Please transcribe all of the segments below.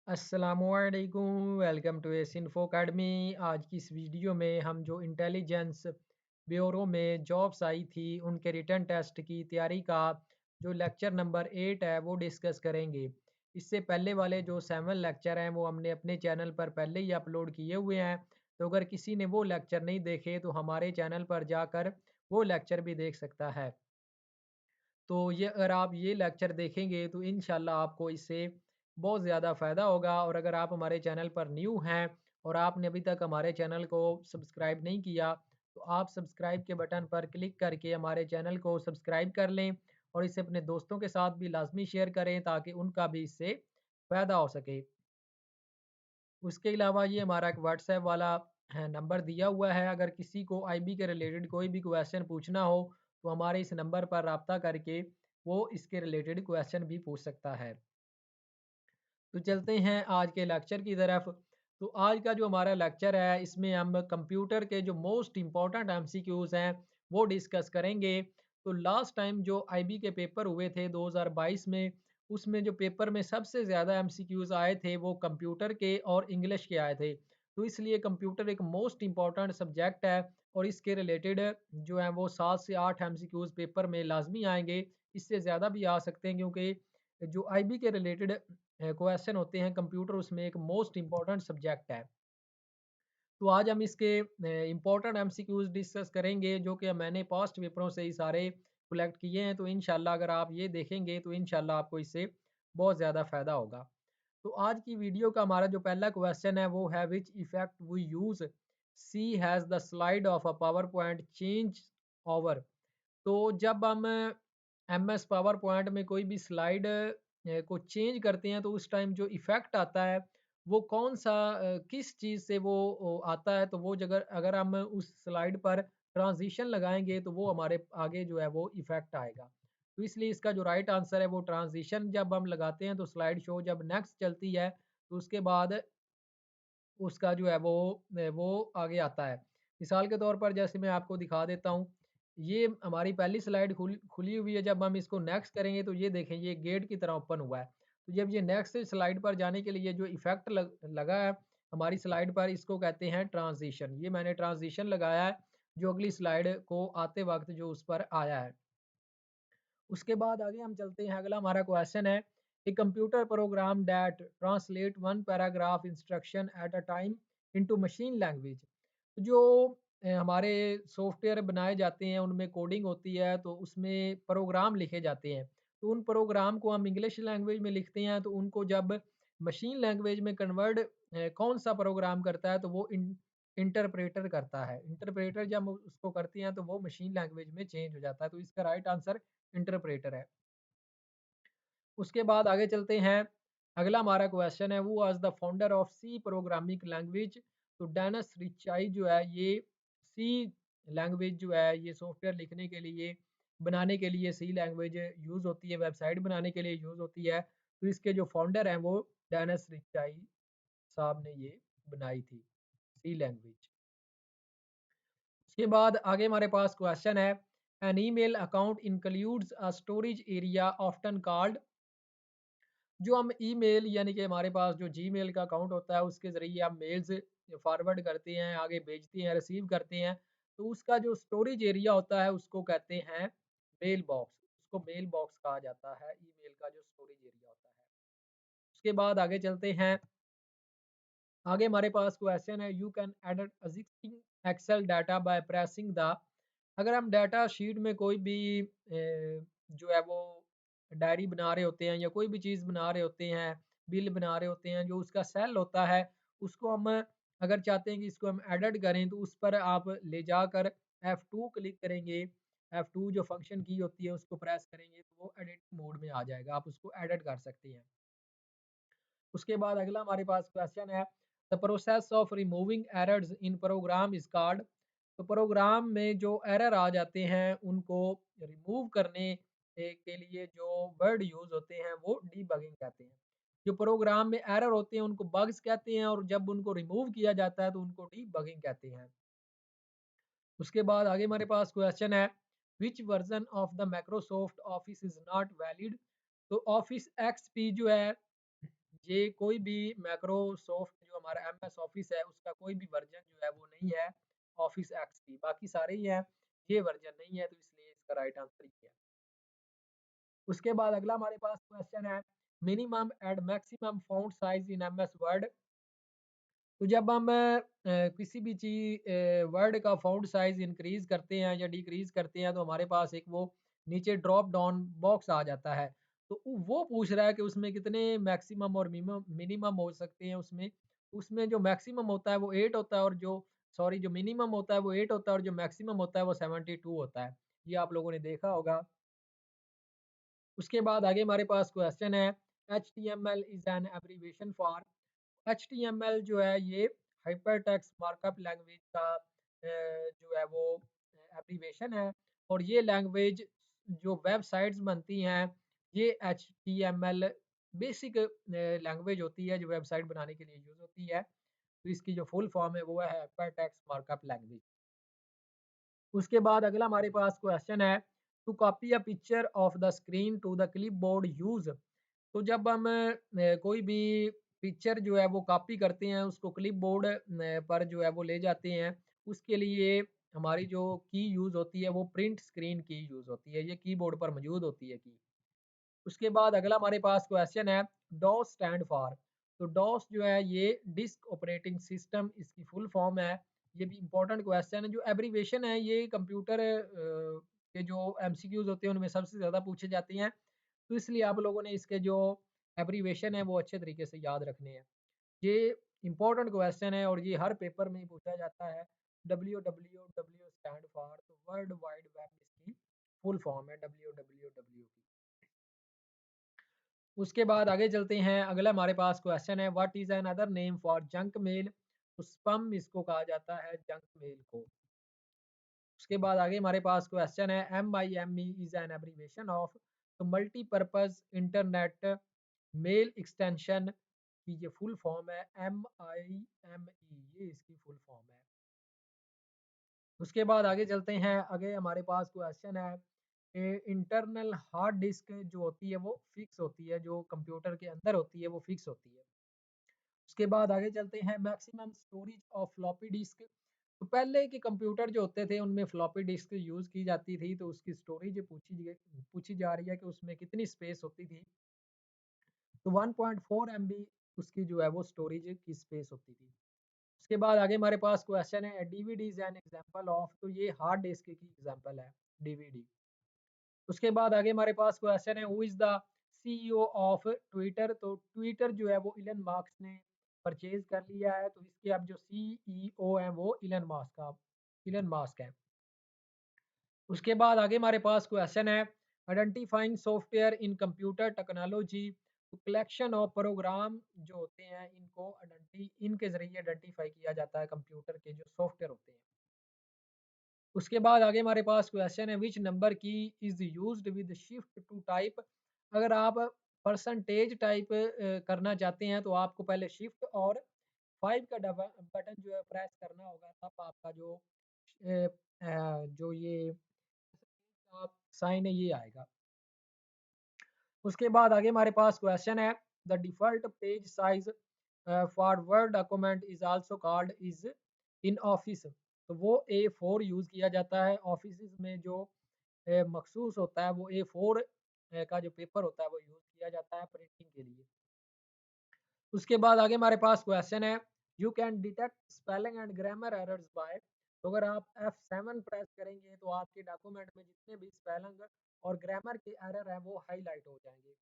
अस्सलामुअलैकुम, welcome to S info academy. आज की इस वीडियो में हम जो इंटेलिजेंस ब्यूरो में जॉब्स आई थी उनके रिटन टेस्ट की तैयारी का जो लेक्चर नंबर 8 है वो डिस्कस करेंगे। इससे पहले वाले जो 7 लेक्चर हैं वो हमने अपने चैनल पर पहले ही अपलोड किए हुए हैं। तो अगर किसी ने वो लेक्चर नहीं देखे तो हमारे चैनल पर जाकर वो लेक्चर भी देख सकता है। तो ये अगर आप ये लेक्चर देखेंगे तो इंशाल्लाह आपको इससे बहुत ज़्यादा फ़ायदा होगा। और अगर आप हमारे चैनल पर न्यू हैं और आपने अभी तक हमारे चैनल को सब्सक्राइब नहीं किया, तो आप सब्सक्राइब के बटन पर क्लिक करके हमारे चैनल को सब्सक्राइब कर लें और इसे अपने दोस्तों के साथ भी लाज़मी शेयर करें ताकि उनका भी इससे फ़ायदा हो सके। उसके अलावा ये हमारा एक व्हाट्सएप वाला नंबर दिया हुआ है। अगर किसी को आईबी के रिलेटेड कोई भी क्वेश्चन पूछना हो तो हमारे इस नंबर पर रब्ता करके वो इसके रिलेटेड क्वेश्चन भी पूछ सकता है। तो चलते हैं आज के लेक्चर की तरफ। तो आज का जो हमारा लेक्चर है इसमें हम कंप्यूटर के जो मोस्ट इम्पॉर्टेंट एमसीक्यूज़ हैं वो डिस्कस करेंगे। तो लास्ट टाइम जो आईबी के पेपर हुए थे 2022 में, उसमें जो पेपर में सबसे ज़्यादा एमसीक्यूज़ आए थे वो कंप्यूटर के और इंग्लिश के आए थे। तो इसलिए कंप्यूटर एक मोस्ट इम्पॉर्टेंट सब्जेक्ट है और इसके रिलेटेड जो है वो 7 से 8 एमसीक्यूज़ पेपर में लाजमी आएँगे। इससे ज़्यादा भी आ सकते हैं क्योंकि जो आईबी के रिलेटेड क्वेश्चन होते हैं कंप्यूटर उसमें एक मोस्ट इम्पॉर्टेंट सब्जेक्ट है। तो आज हम इसके इम्पोर्टेंट एमसीक्यूज डिस्कस करेंगे जो कि मैंने पास्ट पेपरों से ही सारे कलेक्ट किए हैं। तो इंशाल्लाह अगर आप ये देखेंगे तो इंशाल्लाह आपको इससे बहुत ज़्यादा फ़ायदा होगा। तो आज की वीडियो का हमारा जो पहला क्वेश्चन है वो है which effect we use see has the slide of a PowerPoint change over. तो जब हम एमएस पावर पॉइंट में कोई भी स्लाइड को चेंज करते हैं तो उस टाइम जो इफ़ेक्ट आता है वो कौन-सा किस चीज़ से वो आता है। तो वो जगह अगर हम उस स्लाइड पर ट्रांज़िशन लगाएँगे तो वो हमारे आगे जो है वो इफ़ेक्ट आएगा। तो इसलिए इसका जो राइट आंसर है वो ट्रांज़िशन जब हम लगाते हैं तो स्लाइड शो जब नेक्स्ट चलती है तो उसके बाद उसका जो है वो आगे आता है। मिसाल के तौर पर जैसे मैं आपको दिखा देता हूँ, ये हमारी पहली स्लाइड खुली हुई है, जब हम इसको नेक्स्ट करेंगे तो ये देखें ये गेट की तरह ओपन हुआ है। तो जब ये नेक्स्ट स्लाइड पर जाने के लिए जो इफ़ेक्ट लगा है हमारी स्लाइड पर इसको कहते हैं ट्रांज़िशन। ये मैंने ट्रांज़िशन लगाया है जो अगली स्लाइड को आते वक़्त जो उस पर आया है। उसके बाद आगे हम चलते हैं, अगला हमारा क्वेश्चन है a computer program that translate one paragraph instruction at a time into machine language. जो हमारे सॉफ्टवेयर बनाए जाते हैं उनमें कोडिंग होती है तो उसमें प्रोग्राम लिखे जाते हैं। तो उन प्रोग्राम को हम इंग्लिश लैंग्वेज में लिखते हैं तो उनको जब मशीन लैंग्वेज में कन्वर्ट कौन सा प्रोग्राम करता है तो वो इंटरप्रेटर करता है। इंटरप्रेटर जब हम उसको करते हैं तो वो मशीन लैंग्वेज में चेंज हो जाता है। तो इसका राइट आंसर इंटरप्रेटर है। उसके बाद आगे चलते हैं। अगला हमारा क्वेश्चन है who was the founder of C programming language. तो डेनिस रिचाई जो है ये सी लैंग्वेज जो है ये सॉफ्टवेयर लिखने के लिए बनाने के लिए सी लैंग्वेज यूज़ होती है, वेबसाइट बनाने के लिए यूज़ होती है। तो इसके जो फाउंडर हैं वो डेनिस रिचाई साहब ने ये बनाई थी सी लैंग्वेज। उसके बाद आगे हमारे पास क्वेश्चन है an email account includes a storage area often called. जो हम ईमेल यानी कि हमारे पास जो जीमेल का अकाउंट होता है उसके ज़रिए हम मेल्स फॉरवर्ड करते हैं, आगे भेजते हैं, रिसीव करते हैं। तो उसका जो स्टोरेज एरिया होता है उसको कहते हैं मेल बॉक्स। उसको मेल बॉक्स कहा जाता है, ईमेल का जो स्टोरेज एरिया होता है। उसके बाद आगे चलते हैं। आगे हमारे पास क्वेश्चन है you can edit existing Excel data by pressing the. अगर हम डाटा शीट में कोई भी जो है वो डायरी बना रहे होते हैं या कोई भी चीज़ बना रहे होते हैं, बिल बना रहे होते हैं, जो उसका सेल होता है उसको हम अगर चाहते हैं कि इसको हम एडिट करें तो उस पर आप ले जाकर F2 क्लिक करेंगे। F2 जो फंक्शन की होती है उसको प्रेस करेंगे तो वो एडिट मोड में आ जाएगा, आप उसको एडिट कर सकते हैं। उसके बाद अगला हमारे पास क्वेश्चन है the process of removing errors in program is called. तो प्रोग्राम में जो एरर आ जाते हैं उनको रिमूव करने के लिए जो वर्ड यूज होते हैं वो डीबगिंग कहते हैं। जो प्रोग्राम में एरर होते हैं उनको बग्स कहते हैं और जब उनको रिमूव किया जाता है तो उनको डीबगिंग कहते हैं। उसके बाद आगे हमारे पास क्वेश्चन है विच version of the Microsoft office is not valid. तो ऑफिस एक्सपी जो है ये कोई भी माइक्रोसॉफ्ट जो हमारा एमएस ऑफिस है उसका कोई भी वर्जन जो है वो नहीं है ऑफिस एक्स की, बाकी सारे ही हैं, ये वर्जन नहीं है, तो इसलिए इसका राइट आंसर ये है। उसके बाद अगला हमारे पास क्वेश्चन है, minimum and maximum font size in MS word. तो जब हम किसी भी चीज वर्ड का फ़ॉन्ट साइज़ इंक्रीज़ करते हैं या डिक्रीज़ करते हैं, तो हमारे पास एक वो नीचे ड्रॉप डाउन बॉक्स आ जाता है। तो वो पूछ रहा है कि उसमें कितने मैक्सिमम और मिनिमम हो सकते हैं उसमें। उसमें जो मैक्सिमम होता है वो 8 होता है, और जो मिनिमम होता है वो 8 होता है, और जो मैक्सिमम होता है वो 72 होता है। ये आप लोगों ने देखा होगा। उसके बाद आगे हमारे पास क्वेश्चन है, HTML is an abbreviation for. HTML जो है ये हाइपरटेक्स्ट मार्कअप लैंग्वेज का जो है वो एब्रीविएशन है, और ये लैंग्वेज जो वेबसाइट्स बनती हैं, ये एचटीएमएल बेसिक लैंग्वेज होती है जो वेबसाइट बनाने के लिए यूज होती है। तो इसकी जो फुल फॉर्म है वो है हाइपरटेक्स्ट मार्कअप लैंग्वेज। उसके बाद अगला हमारे पास क्वेश्चन है, to copy a picture of the screen to the clipboard use. तो जब हम कोई भी पिक्चर जो है वो कॉपी करते हैं, उसको क्लिपबोर्ड पर जो है वो ले जाते हैं, उसके लिए हमारी जो की यूज़ होती है वो प्रिंट स्क्रीन की यूज़ होती है, ये कीबोर्ड पर मौजूद होती है की। उसके बाद अगला हमारे पास क्वेश्चन है, डॉस स्टैंड फॉर। तो डॉस जो है ये डिस्क ऑपरेटिंग सिस्टम इसकी फुल फॉर्म है। ये भी इंपॉर्टेंट क्वेश्चन है, जो एब्रीविएशन है ये कंप्यूटर के जो एमसीक्यूज होते हैं उनमें सबसे ज़्यादा पूछे जाते हैं। तो इसलिए आप लोगों ने इसके जो एब्रीविएशन है वो अच्छे तरीके से याद रखने हैं। ये इंपॉर्टेंट क्वेश्चन है और ये हर पेपर में ही पूछा जाता है। डब्ल्यू स्टैंड फॉर, तो वर्ल्ड वाइड वेब इसकी फुल फॉर्म है डब्ल्यू की। उसके बाद आगे चलते हैं, अगला हमारे पास क्वेश्चन है, what is another name for junk mail. तो स्पैम इसको कहा जाता है, जंक मेल को। उसके बाद आगे हमारे पास क्वेश्चन है, MIME is an abbreviation of. तो मल्टीपर्पज इंटरनेट मेल एक्सटेंशन की ये फुल फॉर्म है MIME, ये इसकी फुल फॉर्म है। उसके बाद आगे चलते हैं, आगे हमारे पास क्वेश्चन है, इंटरनल हार्ड डिस्क जो होती है वो फिक्स होती है, जो कंप्यूटर के अंदर होती है वो फिक्स होती है। उसके बाद आगे चलते हैं, maximum storage of floppy disk. तो पहले के कंप्यूटर जो होते थे उनमें फ्लॉपी डिस्क यूज की जाती थी, तो उसकी स्टोरेज पूछी जा रही है कि उसमें कितनी स्पेस होती थी। तो 1.4 MB उसकी जो है वो स्टोरेज की स्पेस होती थी। उसके बाद आगे हमारे पास क्वेश्चन है, DVD is an example of. तो ये हार्ड डिस्क की एग्जांपल है डीवीडी। उसके बाद आगे हमारे पास क्वेश्चन है, who is the CEO of Twitter. तो ट्विटर जो है वो इलन मार्क्स ने परचेज कर लिया है, तो इसके अब जो सीईओ है वो इलन मास्क है। उसके बाद आगे हमारे पास क्वेश्चन है, identifying software in computer technology. तो कलेक्शन ऑफ प्रोग्राम जो होते हैं इनको इनके जरिए आइडेंटिफाई किया जाता है कंप्यूटर के जो सॉफ्टवेयर होते हैं। उसके बाद आगे हमारे पास क्वेश्चन है, which number key is used with shift to type. अगर आप परसेंटेज टाइप करना चाहते हैं तो आपको पहले शिफ्ट और 5 का बटन जो है प्रेस करना होगा, तब आपका जो ये साइन है ये आएगा। उसके बाद आगे हमारे पास क्वेश्चन है, the default page size for word document is also called is in office. तो वो A4 यूज किया जाता है ऑफिस में, जो मखसूस होता है वो A4 का जो पेपर होता है वो यूज किया जाता है प्रिंटिंग के लिए। उसके बाद आगे हमारे पास क्वेश्चन है, you can detect spelling and grammar errors by. तो अगर आप F7 प्रेस करेंगे तो आपके डॉक्यूमेंट में जितने भी स्पेलिंग और ग्रामर के एरर हैं वो हाईलाइट हो जाएंगे।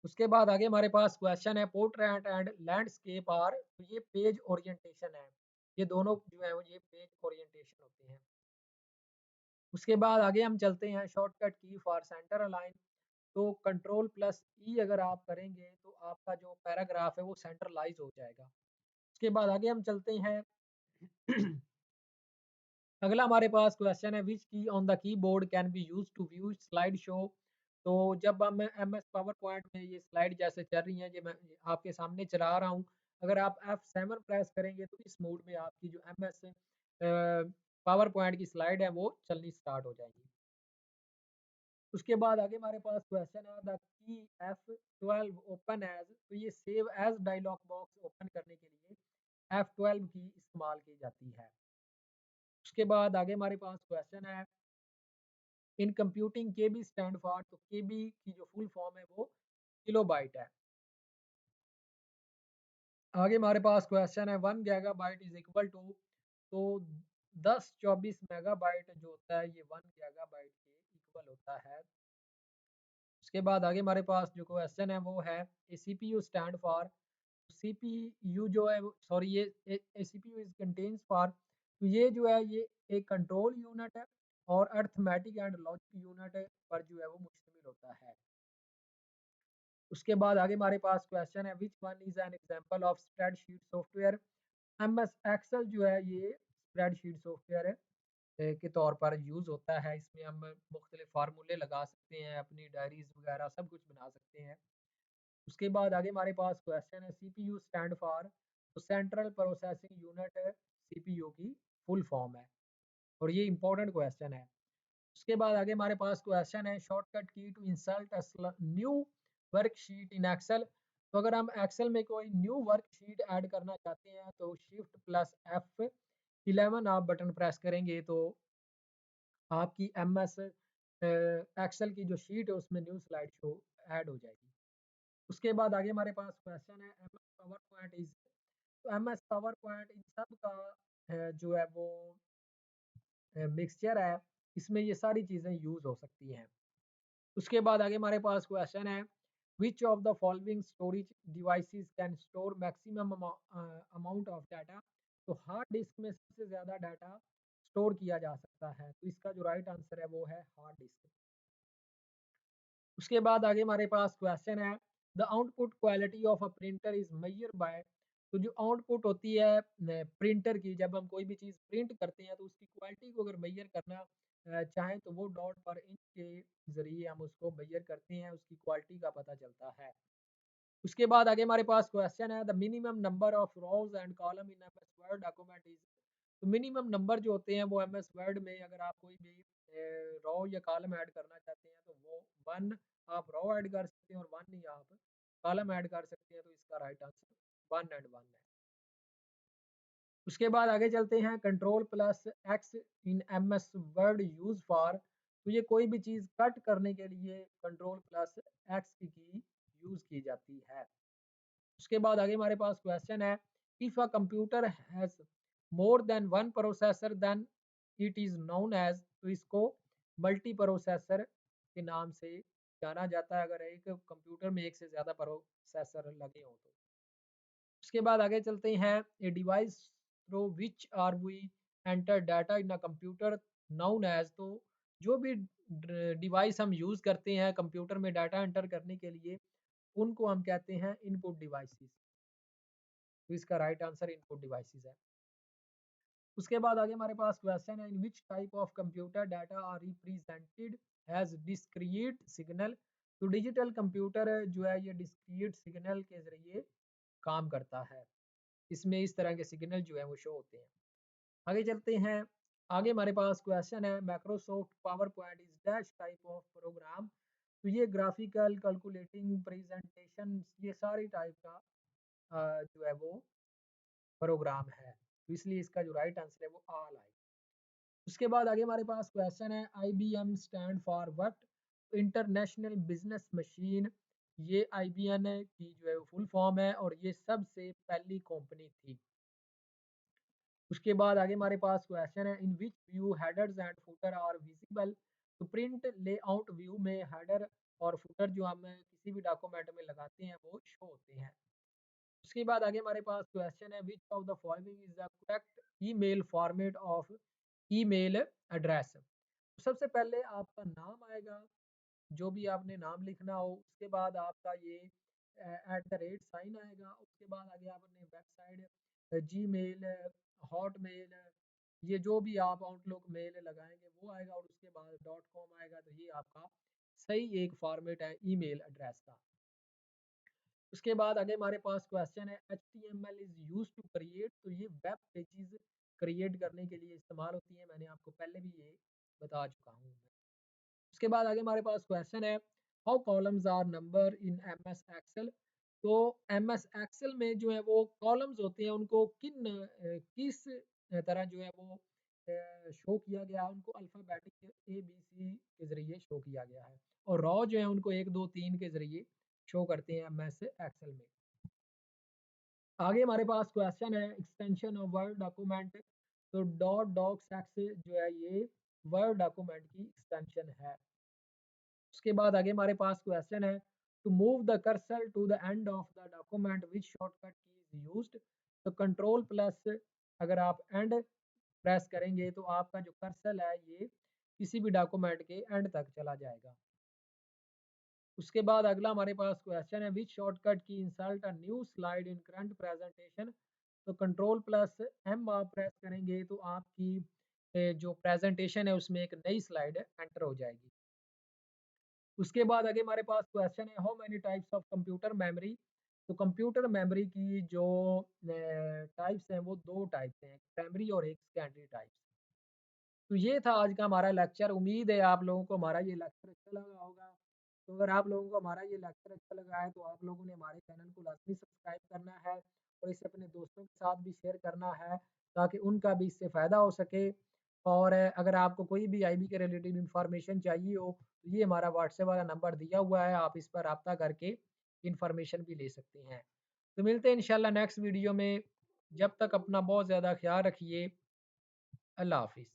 उसके बाद आगे हमारे पास क्वेश्चन है, पोर्ट्रेट एंड लैंडस्केप आर। तो ये पेज ओरिएंटेशन है, ये दोनों जो है वो ये पेज ओरिएंटेशन होते हैं। उसके बाद आगे हम चलते हैं, शॉर्टकट की फॉर सेंटर अलाइन। तो कंट्रोल प्लस ई अगर आप करेंगे तो आपका जो पैराग्राफ है वो सेंट्रलाइज हो जाएगा। उसके बाद आगे हम चलते हैं अगला हमारे पास क्वेश्चन है, which key on the keyboard can be use to view slide show. तो जब हम MS पावर पॉइंट में ये स्लाइड जैसे चल रही हैं, जो मैं आपके सामने चला रहा हूँ, अगर आप F7 प्रेस करेंगे तो इस मोड में आपकी जो MS पावर पॉइंट की स्लाइड है वो चलनी स्टार्ट हो जाएगी। उसके बाद आगे हमारे पास क्वेश्चन है the key F12 open as, तो ये save as dialog box open करने के लिए F12 की इस्तेमाल की जाती है। उसके बाद आगे हमारे पास क्वेश्चन है in computing KB stand for, तो केबी की जो फुल फॉर्म है वो किलोबाइट है। आगे हमारे पास क्वेश्चन है 1 गीगाबाइट इज इक्वल टू, तो 1024 मेगाबाइट जो होता है ये 1 गीगाबाइट के इक्वल होता है। उसके बाद आगे हमारे पास जो क्वेश्चन है वो है ए सीपीयू स्टैंड फॉर, सीपीयू जो है सॉरी ये सीपीयू इज कंटेन्स फॉर, तो ये जो है ये एक कंट्रोल यूनिट है और अर्थमेटिक एंड लॉजिक यूनिट पर जो है वो मुश्तमिल होता है। उसके बाद आगे हमारे पास क्वेश्चन है which one is an example of spreadsheet software. MS Excel जो है ये स्प्रेडशीट सॉफ्टवेयर है के तौर पर यूज़ होता है। इसमें हम मुख्तलिफ फार्मूले लगा सकते हैं, अपनी डायरीज वगैरह सब कुछ बना सकते हैं। उसके बाद आगे हमारे पास क्वेश्चन है सीपीयू स्टैंड फॉर, तो सेंट्रल प्रोसेसिंग यूनिट सीपीयू की फुल फॉर्म है और ये इंपॉर्टेंट क्वेश्चन है। उसके बाद आगे हमारे पास क्वेश्चन है shortcut key to insert new worksheet in Excel, तो अगर हम एक्सेल में कोई न्यू वर्कशीट ऐड करना चाहते हैं तो शिफ्ट प्लस F11 आप बटन प्रेस करेंगे तो आपकी एम एस एक्सेल की जो शीट है उसमें न्यू स्लाइड शो ऐड हो जाएगी। उसके बाद आगे हमारे पास क्वेश्चन है M S PowerPoint is, तो एम एस पावर पॉइंट इन सब का जो है वो मिक्सचर है, इसमें ये सारी चीज़ें यूज़ हो सकती हैं। उसके बाद आगे हमारे पास क्वेश्चन है which of the following storage devices can store maximum amount of data, तो हार्ड डिस्क में सबसे ज़्यादा डाटा स्टोर किया जा सकता है, तो इसका जो राइट आंसर है वो है हार्ड डिस्क। उसके बाद आगे हमारे पास क्वेश्चन है the output quality of a printer is measure by, तो जो आउटपुट होती है प्रिंटर की, जब हम कोई भी चीज़ प्रिंट करते हैं तो उसकी क्वालिटी को अगर मेजर करना चाहें तो वो डॉट पर इंच के ज़रिए हम उसको मेजर करते हैं, उसकी क्वालिटी का पता चलता है। उसके बाद आगे हमारे पास क्वेश्चन है the minimum number of rose and column in MS word document is, तो मिनिमम नंबर जो होते हैं वो एमएस वर्ड में अगर आप कोई भी रो या कॉलम ऐड करना चाहते हैं तो वो 1 आप रो ऐड कर सकते हैं और 1 ही आप कॉलम ऐड कर सकते हैं, तो इसका राइट आंसर 1 एंड 1 है। उसके बाद आगे चलते हैं control plus X in MS Word use for, तो ये कोई भी चीज़ कट करने के लिए कंट्रोल प्लस एक्स की यूज की जाती है। उसके बाद आगे हमारे पास क्वेश्चन है if a computer has more than one processor then it is known as, तो इसको मल्टी प्रोसेसर के नाम से जाना जाता है अगर एक कंप्यूटर में एक से ज़्यादा प्रोसेसर लगे हों तो। उसके बाद आगे चलते हैं a device through which are we enter data in a computer known as, तो जो भी डिवाइस हम यूज़ करते हैं कंप्यूटर में डाटा एंटर करने के लिए उनको हम कहते हैं इनपुट डिवाइसेस, तो इसका राइट आंसर इनपुट डिवाइसेस है। उसके बाद आगे हमारे पास क्वेश्चन है in which type of computer data are represented as discrete signal, तो डिजिटल कंप्यूटर जो है ये डिस्क्रीट सिग्नल के जरिए काम करता है, इसमें इस तरह के सिग्नल जो है वो शो होते हैं। आगे चलते हैं, आगे हमारे पास क्वेश्चन है Microsoft PowerPoint is dash type of program, तो ये ग्राफिकल कैलकुलेटिंग प्रेजेंटेशन ये सारी टाइप का जो है वो प्रोग्राम है, तो इसलिए इसका जो राइट आंसर है वो ऑल आएगा। उसके बाद आगे हमारे पास क्वेश्चन है IBM stand for what, international business machine, ये आईबीएम की जो है फुल फॉर्म है और ये सबसे पहली कंपनी थी। उसके बाद आगे हमारे पास क्वेश्चन है in which view headers and footer are visible, तो प्रिंट लेआउट व्यू में हेडर और फुटर जो हम किसी भी डॉक्यूमेंट में लगाते हैं वो शो होते हैं। उसके बाद आगे हमारे पास क्वेश्चन है which of the following is the correct email format of email address, सबसे पहले आपका नाम आएगा, जो भी आपने नाम लिखना हो, उसके बाद आपका ये एट द रेट साइन आएगा, उसके बाद आगे आपने वेबसाइट जीमेल हॉटमेल ये जो भी आप आउटलुक मेल लगाएंगे वो आएगा और उसके बाद डॉट कॉम आएगा, तो ये आपका सही एक फॉर्मेट है ईमेल एड्रेस का। उसके बाद आगे हमारे पास क्वेश्चन है HTML is use to create, तो ये वेब पेजेस क्रिएट करने के लिए इस्तेमाल होती है, मैंने आपको पहले भी ये बता चुका हूँ। उसके बाद आगे हमारे पास क्वेश्चन है, how columns are number in M S Excel. तो एम एस एक्सेल में जो है वो कॉलम्स होते हैं उनको किस तरह जो है वो शो किया गया है, उनको अल्फ़ाबेटिक ए बी सी के ज़रिए शो किया गया है, और रॉ जो है उनको 1 2 3 के ज़रिए शो करते हैं एमएस एक्सेल में। आगे हमारे पास क्वेश्चन है, एक्सटेंशन ऑफ वर्ड डॉक्यूमेंट। तो डॉट डॉक्स एक्स जो है ये वर्ड डॉक्यूमेंट की एक्सटेंशन है। उसके बाद आगे हमारे पास क्वेश्चन है, to move the cursor to the end of the document which shortcut key is used. तो कंट्रोल प्लस अगर आप एंड प्रेस करेंगे तो आपका जो कर्सर है ये किसी भी डॉक्यूमेंट के एंड तक चला जाएगा। उसके बाद अगला हमारे पास क्वेश्चन है, विच शॉर्टकट की insert a new slide in current presentation. तो कंट्रोल प्लस एम आप प्रेस करेंगे तो आपकी जो प्रेजेंटेशन है उसमें एक नई स्लाइड एंटर हो जाएगी। उसके बाद आगे हमारे पास क्वेश्चन है, how many types of computer memory. तो कंप्यूटर मेमोरी की जो टाइप्स हैं वो दो टाइप्स हैं, प्राइमरी और एक सेकेंडरी टाइप्स। तो ये था आज का हमारा लेक्चर। उम्मीद है आप लोगों को हमारा ये लेक्चर अच्छा लगा होगा। तो अगर आप लोगों को हमारा ये लेक्चर अच्छा लगा है तो आप लोगों ने हमारे चैनल को लाजमी सब्सक्राइब करना है और इसे अपने दोस्तों के साथ भी शेयर करना है ताकि उनका भी इससे फ़ायदा हो सके। और अगर आपको कोई भी आईबी के रिलेटेड इन्फॉर्मेशन चाहिए हो तो ये हमारा व्हाट्सएप वाला नंबर दिया हुआ है, आप इस पर रब्ता करके इन्फॉर्मेशन भी ले सकते हैं। तो मिलते हैं इंशाल्लाह नेक्स्ट वीडियो में। जब तक अपना बहुत ज़्यादा ख्याल रखिए। अल्लाह हाफिज़।